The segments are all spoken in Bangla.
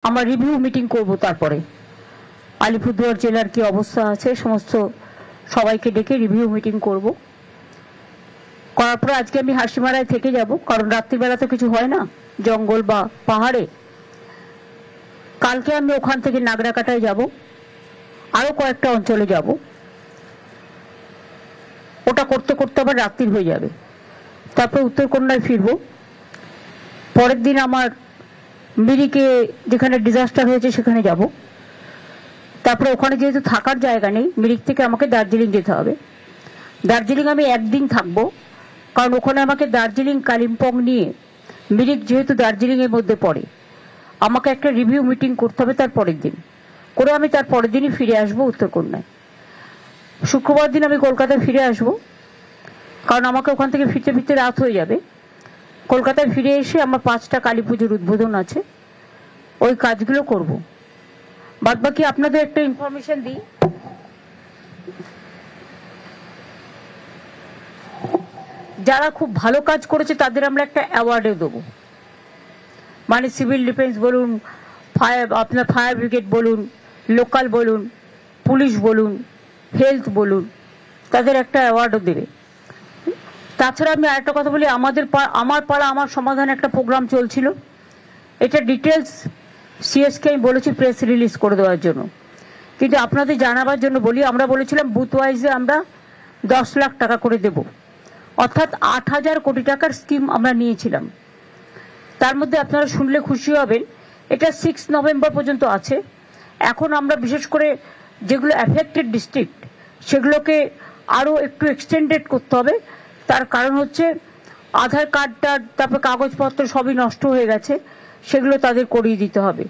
আমার রিভিউ মিটিং করব। তারপরে আলিপুরদুয়ার জেলার কি অবস্থা আছে সমস্ত সবাইকে ডেকে রিভিউ মিটিং করব। করার পরে আজকে আমি হাসিমারায় থেকে যাব, কারণ রাত্রিবেলা তো কিছু হয় না জঙ্গল বা পাহাড়ে। কালকে আমি ওখান থেকে নাগরাকাটায় যাব, আরো কয়েকটা অঞ্চলে যাব। ওটা করতে করতে আবার রাত্রি হয়ে যাবে। তারপর উত্তরকন্যায় ফিরবো। পরের দিন আমার মিরিকে যেখানে ডিজাস্টার হয়েছে সেখানে যাব। তারপরে ওখানে যেহেতু থাকার জায়গা নেই, মিরিক থেকে আমাকে দার্জিলিং যেতে হবে। দার্জিলিং আমি একদিন থাকবো, কারণ ওখানে আমাকে দার্জিলিং কালিম্পং নিয়ে, মিরিক যেহেতু দার্জিলিং এর মধ্যে পড়ে, আমাকে একটা রিভিউ মিটিং করতে হবে তার পরের দিন করে। আমি তার পরের দিনই ফিরে আসবো উত্তরকন্যায়। শুক্রবার দিন আমি কলকাতায় ফিরে আসব, কারণ আমাকে ওখান থেকে ফিরতে ফিরতে রাত হয়ে যাবে। কলকাতায় ফিরে এসে আমার 5টা কালী পুজোর উদ্বোধন আছে, ওই কাজগুলো করব। বাদ বাকি আপনাদের একটা ইনফরমেশন দিই। যারা খুব ভালো কাজ করেছে তাদের আমরা একটা অ্যাওয়ার্ডও দেবো। মানে সিভিল ডিফেন্স বলুন, আপনার ফায়ার ব্রিগেড বলুন, লোকাল বলুন, পুলিশ বলুন, হেলথ বলুন, তাদের একটা অ্যাওয়ার্ডও দেবে। তাছাড়া আমি আরেকটা কথা বলি, আমার পাড়া আমার সমাধান একটা প্রোগ্রাম চলছিল। এটা ডিটেলস সিএসকে আমি বলেছি প্রেস রিলিজ করে দেওয়ার জন্য, কিন্তু আপনাদের জানাবার জন্য বলি, আমরা বলেছিলাম বুথ ওয়াইজে আমরা 10 লাখ টাকা করে দেব, অর্থাৎ 8,000 কোটি টাকার স্কিম আমরা নিয়েছিলাম। তার মধ্যে আপনারা শুনলে খুশি হবেন, এটা 6 নভেম্বর পর্যন্ত আছে। এখন আমরা বিশেষ করে যেগুলো অ্যাফেক্টেড ডিস্ট্রিক্ট সেগুলোকে আরো একটু এক্সটেন্ডেড করতে হবে। তার কারণ হচ্ছে আধার কার্ডটা, তারপর কাগজপত্র সবই নষ্ট হয়ে গেছে, সেগুলো তাদের করিয়ে দিতে হবে।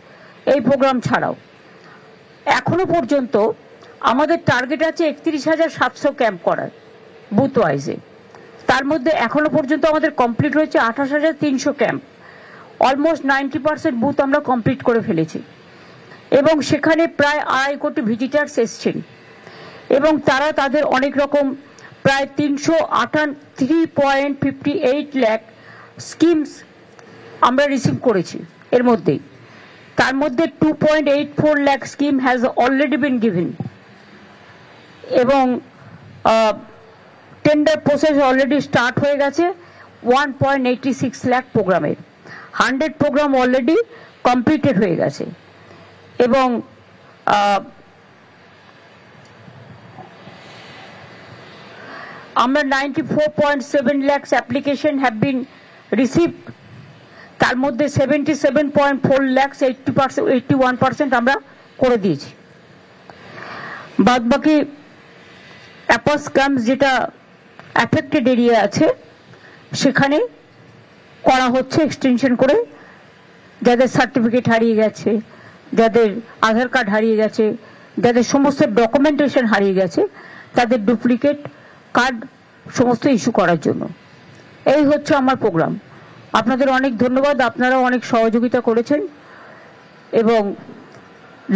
এই প্রোগ্রাম ছাড়াও এখনো পর্যন্ত আমাদের টার্গেট আছে 31,700 ক্যাম্প করার বুথ ওয়াইজে। তার মধ্যে এখনো পর্যন্ত আমাদের কমপ্লিট হয়েছে 28,300 ক্যাম্প। অলমোস্ট 90% বুথ আমরা কমপ্লিট করে ফেলেছি, এবং সেখানে প্রায় 2.5 কোটি ভিজিটার্স এসছেন, এবং তারা তাদের অনেক রকম প্রায় 383.58 লাখ স্কিমস আমরা রিসিভ করেছি এর মধ্যেই। তার মধ্যে 2.84 lakh scheme has already been given, এবং টেন্ডার প্রসেস অলরেডি স্টার্ট হয়ে গেছে 1.86 লাখ প্রোগ্রামের। 100 প্রোগ্রাম অলরেডি কমপ্লিটেড হয়ে গেছে, এবং আমরা 94.7 lakhs application have been received। তার মধ্যে 77.4 lakhs 81% আমরা করে দিয়েছি। বাদ বাকি অ্যাপাস ক্যাম্পস যেটা অ্যাফেক্টেড এরিয়া আছে সেখানে করা হচ্ছে এক্সটেনশন করে। যাদের সার্টিফিকেট হারিয়ে গেছে, যাদের আধার কার্ড হারিয়ে গেছে, যাদের সমস্ত ডকুমেন্টেশন হারিয়ে গেছে, তাদের ডুপ্লিকেট কার্ড সমস্ত ইস্যু করার জন্য। এই হচ্ছে আমার প্রোগ্রাম। আপনাদের অনেক ধন্যবাদ, আপনারাও অনেক সহযোগিতা করেছেন, এবং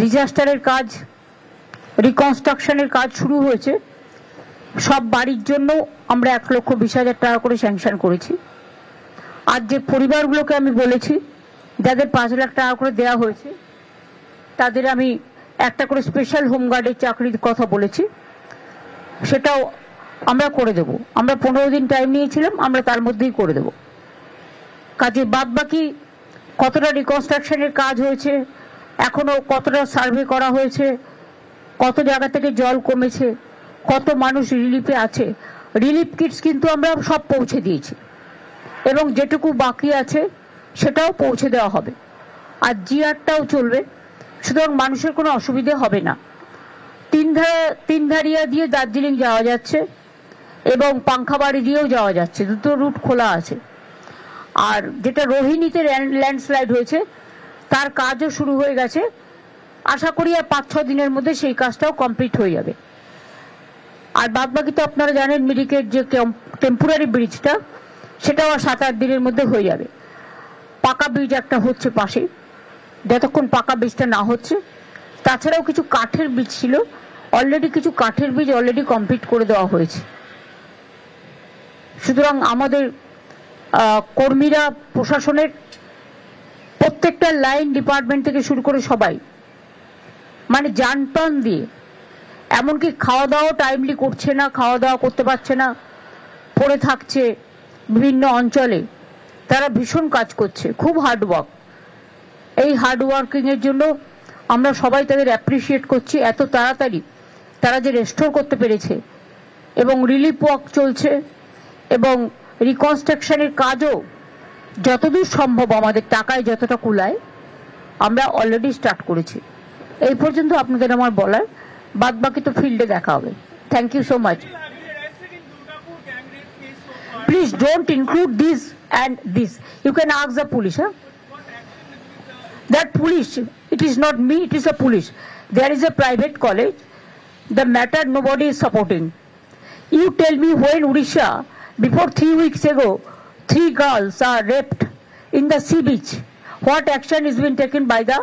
ডিজাস্টারের কাজ, রিকনস্ট্রাকশনের কাজ শুরু হয়েছে। সব বাড়ির জন্য আমরা 1,20,000 টাকা করে স্যাংশন করেছি। আর যে পরিবারগুলোকে আমি বলেছি যাদের 5 লাখ টাকা করে দেওয়া হয়েছে, তাদের আমি একটা করে স্পেশাল হোমগার্ডের চাকরির কথা বলেছি, সেটাও আমরা করে দেব। আমরা 15 দিন টাইম নিয়েছিলাম, আমরা তার মধ্যেই করে দেব। কাজে বাদ বাকি কতটা রিকনস্ট্রাকশনের কাজ হয়েছে, এখনো কতটা সার্ভে করা হয়েছে, কত জায়গা থেকে জল কমেছে, কত মানুষ রিলিফে আছে, রিলিফ কিটস কিন্তু আমরা সব পৌঁছে দিয়েছি, এবং যেটুকু বাকি আছে সেটাও পৌঁছে দেওয়া হবে। আর জিআরটাও চলবে, সুতরাং মানুষের কোনো অসুবিধে হবে না। তিনধারিয়া দিয়ে দার্জিলিং যাওয়া যাচ্ছে, এবং পাংখাবাড়ি দিয়েও যাওয়া যাচ্ছে, দুটো রুট খোলা আছে। আর যেটা রোহিণীতে ল্যান্ডস্লাইড হয়েছে তার কাজও শুরু হয়ে গেছে। আশা করি আর 5-6 দিনের মধ্যে সেই কাজটাও কমপ্লিট হয়ে যাবে। আর বাদ বাকি তো আপনারা জানেন, মিরিকের যে টেম্পোরারি ব্রিজটা, সেটাও 7-8 দিনের মধ্যে হয়ে যাবে। পাকা ব্রিজ একটা হচ্ছে পাশে, যতক্ষণ পাকা ব্রিজটা না হচ্ছে। তাছাড়াও কিছু কাঠের ব্রিজ ছিল, অলরেডি কিছু কাঠের ব্রিজ অলরেডি কমপ্লিট করে দেওয়া হয়েছে। সুতরাং আমাদের কর্মীরা, প্রশাসনের প্রত্যেকটা লাইন ডিপার্টমেন্ট থেকে শুরু করে সবাই মানে জান প্রাণ দিয়ে, এমনকি খাওয়া দাওয়া টাইমলি করছে না, খাওয়া দাওয়া করতে পারছে না, পড়ে থাকছে বিভিন্ন অঞ্চলে। তারা ভীষণ কাজ করছে, খুব হার্ডওয়ার্ক। এই হার্ডওয়ার্কিং এর জন্য আমরা সবাই তাদের অ্যাপ্রিসিয়েট করছি। এত তাড়াতাড়ি তারা যে রেস্টোর করতে পেরেছে, এবং রিলিফ ওয়ার্ক চলছে, এবং রিকনস্ট্রাকশনের কাজও যতদূর সম্ভব আমাদের টাকায় যতটা কুলায় আমরা অলরেডি স্টার্ট করেছি। এই পর্যন্ত আপনাদের আমার বলার, বাদ বাকি তো ফিল্ডে দেখা হবে। Thank you so much. Please don't include this and this. You can ask the police. That police, it is not me, it is a police. There is a private college. The matter nobody is supporting. You tell me when Odisha, before 3 weeks ago, 3 girls are raped in the sea beach. What action is being taken by the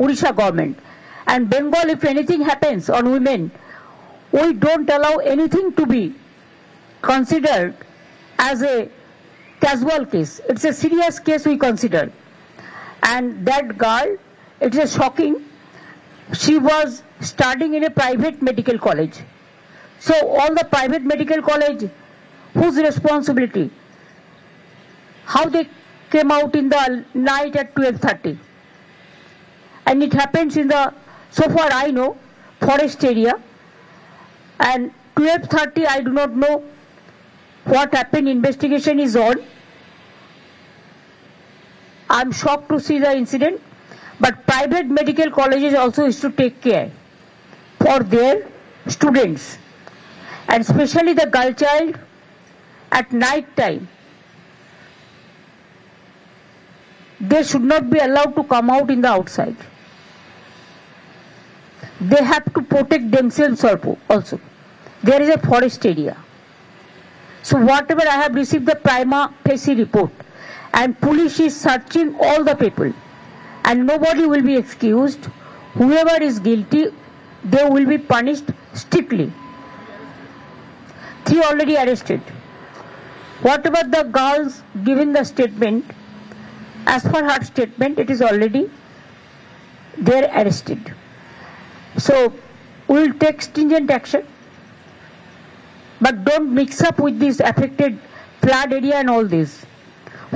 Odisha government? And Bengal, if anything happens on women, we don't allow anything to be considered as a casual case. It's a serious case we consider. And that girl, it's a shocking. She was studying in a private medical college. So all the private medical college, whose responsibility? How they came out in the night at 12:30? And it happens in the, so far I know, forest area. And 12:30, I do not know what happened. Investigation is on. I'm shocked to see the incident, but private medical colleges also is to take care for their students, and especially the girl child at night time. They should not be allowed to come out in the outside. They have to protect themselves also. There is a forest area. So whatever I have received the prima facie report, and police is searching all the people, and nobody will be excused. Whoever is guilty, they will be punished strictly. 3 already arrested. Whatever the girls given the statement, as per her statement, it is already they are arrested. So we will take stringent action. But don't mix up with this affected flood area and all this.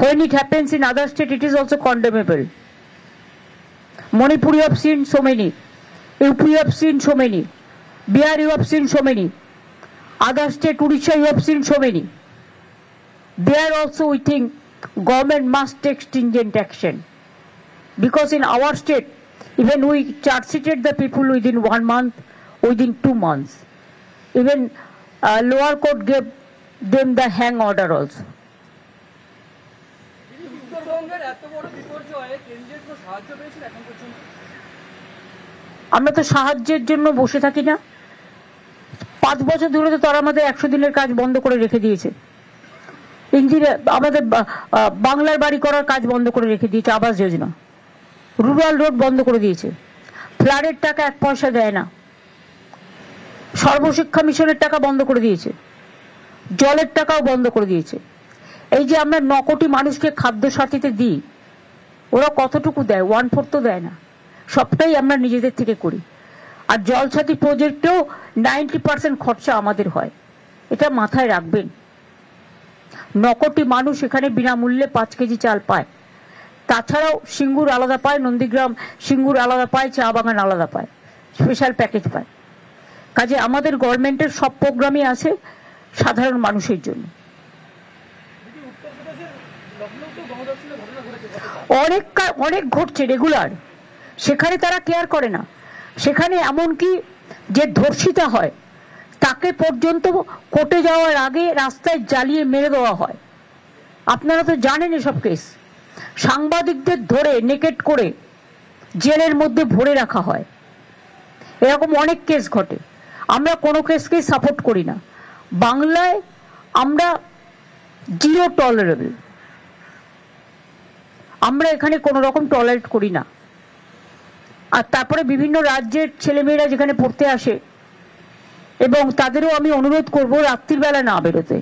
When it happens in other state, it is also condemnable. Manipur you have seen so many, UP you have seen so many, Bihar you have seen so many, other state Odisha you have seen so many. There also we think government must take stringent action, because in our state, even we charge sheeted the people within 1 month, within 2 months. Even lower court gave them the hang order also. আমরা তো সাহায্যের জন্য বসে থাকি না। 5 বছর ধরে তো তারা আমাদের 100 দিনের কাজ বন্ধ করে রেখে দিয়েছে। ইঞ্জিনিয়ার আমাদের বাংলার বাড়ি করার কাজ বন্ধ করে রেখে দিয়েছে, আবাস যোজনা, রুরাল রোড বন্ধ করে দিয়েছে, ফ্লাডের টাকা 1 পয়সা দেয় না, সর্বশিক্ষা মিশনের টাকা বন্ধ করে দিয়েছে, জলের টাকাও বন্ধ করে দিয়েছে। এই যে আমরা 9 কোটি মানুষকে খাদ্য সাথীতে দিই, ওরা কতটুকু দেয়? 1/4 তো দেয় না, সবটাই আমরা নিজেদের থেকে করি। আর জল সাথী প্রজেক্টেও 90% খরচা আমাদের হয়, এটা মাথায় রাখবেন। 9 কোটি মানুষ এখানে বিনামূল্যে 5 কেজি চাল পায়। তাছাড়াও সিঙ্গুর আলাদা পায়, নন্দীগ্রাম সিঙ্গুর আলাদা পায়, চা বাগান আলাদা পায়, স্পেশাল প্যাকেজ পায়। কাজে আমাদের গভর্নমেন্টের সব প্রোগ্রামই আছে সাধারণ মানুষের জন্য। অনেক ঘটছে রেগুলার, সেখানে তারা কেয়ার করে না। সেখানে এমনকি যে ধর্ষিতা হয় তাকে পর্যন্ত কোর্টে যাওয়ার আগে রাস্তায় জ্বালিয়ে মেরে দেওয়া হয়। আপনারা তো জানেন এসব কেস। সাংবাদিকদের ধরে নেকেট করে জেলের মধ্যে ভরে রাখা হয়। এরকম অনেক কেস ঘটে। আমরা কোনো কেসকে সাপোর্ট করি না। বাংলায় আমরা জিরো টলারেবল, আমরা এখানে কোনো রকম টলারেট করি না। আর তারপরে বিভিন্ন রাজ্যের ছেলেমেয়েরা যেখানে পড়তে আসে, এবং তাদেরও আমি অনুরোধ করব রাত্রিবেলা না বেরোতে,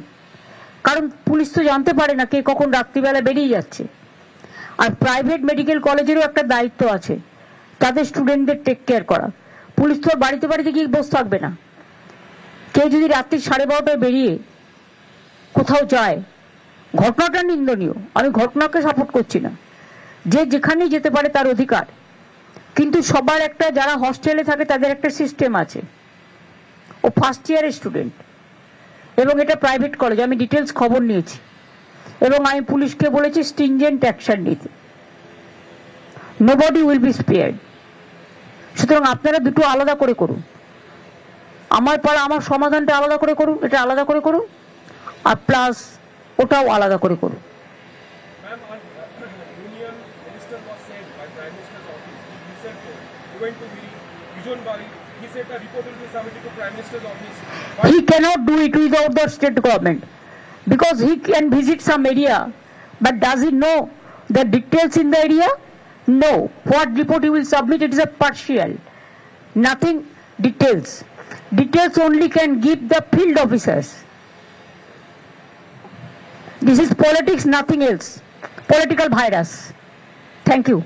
কারণ পুলিশ তো জানতে পারে না কে কখন রাত্রিবেলা বেরিয়ে যাচ্ছে। আর প্রাইভেট মেডিকেল কলেজেরও একটা দায়িত্ব আছে তাদের স্টুডেন্টদের টেক কেয়ার করা। পুলিশ তো বাড়িতে বাড়িতে গিয়ে বসে থাকবে না। কেউ যদি রাত্রি 12:30টায় বেরিয়ে কোথাও যায়, ঘটনাটা নিন্দনীয়, আমি ঘটনাকে সাপোর্ট করছি না, যে যেখানেই যেতে পারে তার অধিকার, কিন্তু সবার একটা, যারা হস্টেলে থাকে তাদের একটা সিস্টেম আছে। ও ফার্স্ট ইয়ারের স্টুডেন্ট এবং এটা প্রাইভেট কলেজ, আমি ডিটেলস খবর নিয়েছি এবং আমি পুলিশকে বলেছি স্ট্রিনজেন্ট অ্যাকশন নিতে। Nobody will be spared. সুতরাং আপনারা দুটো আলাদা করে করুন, আমার পাড়া আমার সমাধানটা আলাদা করে করুন, এটা আলাদা করে করুন, আর প্লাস ওটাও আলাদা করে করুন। He cannot do it without the state government because he can visit some area, but does he know the details in the area? No. What report he will submit, it is a partial, nothing details. Details only can give the field officers. This is politics, nothing else. Political virus. Thank you.